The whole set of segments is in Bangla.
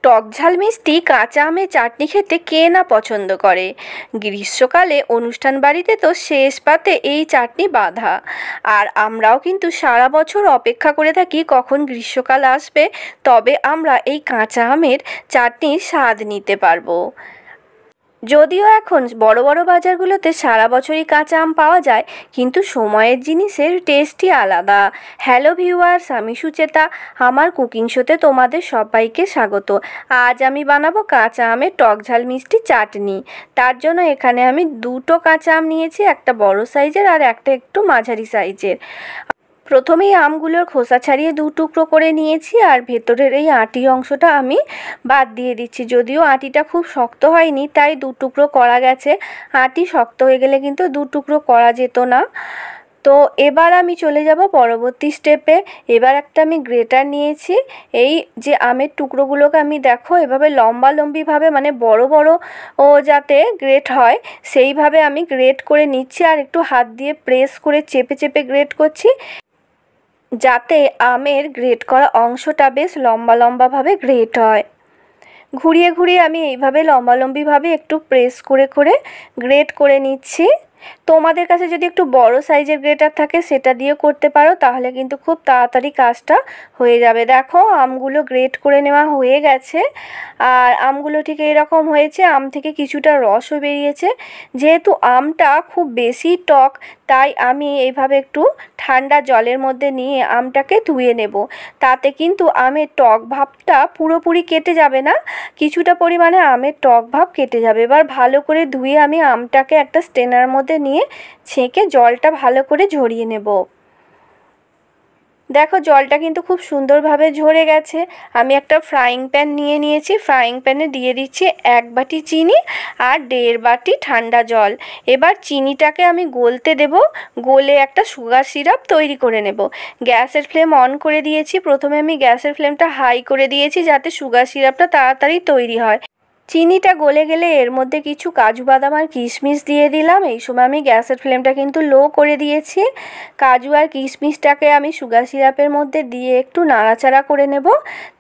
টক ঝাল মিষ্টি কাঁচা আমের চাটনি খেতে কে না পছন্দ করে। গ্রীষ্মকালে অনুষ্ঠান বাড়িতে তো শেষ পাতে এই চাটনি বাঁধা। আর আমরাও কিন্তু সারা বছর অপেক্ষা করে থাকি কখন গ্রীষ্মকাল আসবে, তবে আমরা এই কাঁচা আমের চাটনির স্বাদ নিতে পারবো। যদিও এখন বড় বড় বাজারগুলোতে সারা বছরই কাঁচা আম পাওয়া যায়, কিন্তু সময়ের জিনিসের টেস্টই আলাদা। হ্যালো ভিউয়ার্স, আমি সুচেতা। আমার কুকিং শোতে তোমাদের সবাইকে স্বাগত। আজ আমি বানাবো কাঁচা আমের টক ঝাল মিষ্টি চাটনি। তার জন্য এখানে আমি দুটো কাঁচা আম নিয়েছি, একটা বড় সাইজের আর একটা একটু মাঝারি সাইজের। প্রথমেই আমগুলোর খোসা ছাড়িয়ে দু টুকরো করে নিয়েছি, আর ভেতরের এই আঁটি অংশটা আমি বাদ দিয়ে দিচ্ছি। যদিও আঁটিটা খুব শক্ত হয়নি, তাই দু টুকরো করা গেছে। আঁটি শক্ত হয়ে গেলে কিন্তু দু টুকরো করা যেত না। তো এবার আমি চলে যাব পরবর্তী স্টেপে। এবার একটা আমি গ্রেটার নিয়েছি। এই যে আমের টুকরোগুলোকে আমি দেখো এভাবে লম্বিভাবে, মানে বড় বড় যাতে গ্রেট হয় সেইভাবে আমি গ্রেট করে নিচ্ছি, আর একটু হাত দিয়ে প্রেস করে চেপে চেপে গ্রেট করছি, যাতে আমের গ্রেট করা অংশটা বেশ লম্বাভাবে গ্রেট হয়। ঘুরিয়ে ঘুরিয়ে আমি এইভাবে লম্বিভাবে একটু প্রেস করে করে গ্রেট করে নিচ্ছি। তোমাদের কাছে যদি একটু বড় সাইজের গ্রেটার থাকে সেটা দিয়ে করতে পারো, তাহলে কিন্তু খুব তাড়াতাড়ি কাজটা হয়ে যাবে। দেখো আমগুলো গ্রেট করে নেওয়া হয়ে গেছে, আর আমগুলো ঠিক এরকম হয়েছে। আম থেকে কিছুটা রসও বেরিয়েছে। যেহেতু আমটা খুব বেশি টক, তাই আমি এইভাবে একটু ঠান্ডা জলের মধ্যে নিয়ে আমটাকে ধুয়ে নেব। তাতে কিন্তু আমের টক ভাবটা পুরোপুরি কেটে যাবে না, কিছুটা পরিমাণে আমের টক ভাব কেটে যাবে। এবার ভালো করে ধুয়ে আমি আমটাকে একটা স্ট্রেনার মধ্যে নিয়ে ছেঁকে জলটা ভালো করে ঝরিয়ে নেব। দেখো জলটা কিন্তু খুব সুন্দরভাবে ঝরে গেছে। আমি একটা ফ্রাইং প্যান নিয়ে নিয়েছি। ফ্রাইং প্যানে দিয়ে দিচ্ছি 1 বাটি চিনি আর 1.5 বাটি ঠান্ডা জল। এবার চিনিটাকে আমি গলতে দেব, গলে একটা সুগার সিরাপ তৈরি করে নেব। গ্যাসের ফ্লেম অন করে দিয়েছি। প্রথমে আমি গ্যাসের ফ্লেমটা হাই করে দিয়েছি, যাতে সুগার সিরাপটা তাড়াতাড়ি তৈরি হয়। চিনিটা গলে গেলে এর মধ্যে কিছু কাজু বাদাম আর কিশমিশ দিয়ে দিলাম। এই সময় আমি গ্যাসের ফ্লেমটা কিন্তু লো করে দিয়েছি। কাজু আর কিশমিশটাকে আমি সুগার সিরাপের মধ্যে দিয়ে একটু নাড়াচাড়া করে নেব।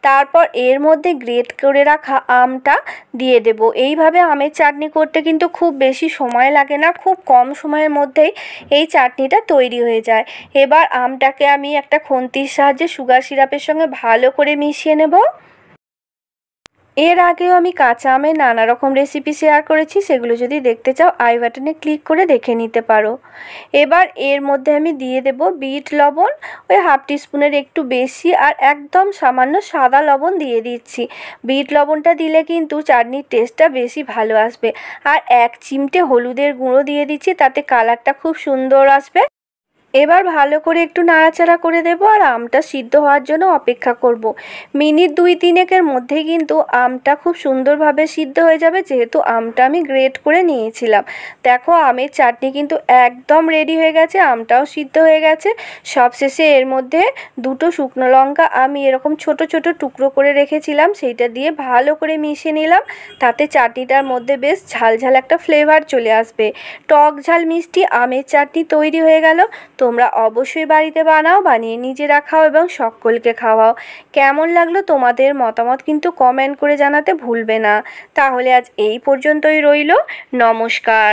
তারপর এর মধ্যে গ্রেট করে রাখা আমটা দিয়ে দেব। এইভাবে আমের চাটনি করতে কিন্তু খুব বেশি সময় লাগে না, খুব কম সময়ের মধ্যেই এই চাটনিটা তৈরি হয়ে যায়। এবার আমটাকে আমি একটা খুন্তির সাহায্যে সুগার সিরাপের সঙ্গে ভালো করে মিশিয়ে নেব। এর আগেও আমি কাঁচা আমের নানা রকম রেসিপি শেয়ার করেছি, সেগুলো যদি দেখতে চাও আই বাটনে ক্লিক করে দেখে নিতে পারো। এবার এর মধ্যে আমি দিয়ে দেব বিট লবণ, ওই হাফ টিস্পুনের একটু বেশি, আর একদম সামান্য সাদা লবণ দিয়ে দিচ্ছি। বিট লবণটা দিলে কিন্তু চাটনির টেস্টটা বেশি ভালো আসবে। আর 1 চিমটে হলুদের গুঁড়ো দিয়ে দিচ্ছি, তাতে কালারটা খুব সুন্দর আসবে। এবার ভালো করে একটু নাড়াচাড়া করে দেব, আর আমটা সিদ্ধ হওয়ার জন্য অপেক্ষা করব। মিনিট 2-3 মধ্যেই কিন্তু আমটা খুব সুন্দরভাবে সিদ্ধ হয়ে যাবে, যেহেতু আমটা আমি গ্রেট করে নিয়েছিলাম। দেখো আমের চাটনি কিন্তু একদম রেডি হয়ে গেছে, আমটাও সিদ্ধ হয়ে গেছে। সবশেষে এর মধ্যে 2টো শুকনো লঙ্কা আমি এরকম ছোট ছোট টুকরো করে রেখেছিলাম, সেইটা দিয়ে ভালো করে মিশিয়ে নিলাম। তাতে চাটনিটার মধ্যে বেশ ঝালঝাল একটা ফ্লেভার চলে আসবে। টক ঝাল মিষ্টি আমের চাটনি তৈরি হয়ে গেল। তোমরা অবশ্যই বাড়িতে বানাও, বানিয়ে নিজেরা খাও এবং সকলকে খাওয়াও। কেমন লাগলো তোমাদের মতামত কিন্তু কমেন্ট করে জানাতে ভুলবে না। তাহলে আজ এই পর্যন্তই রইল। নমস্কার।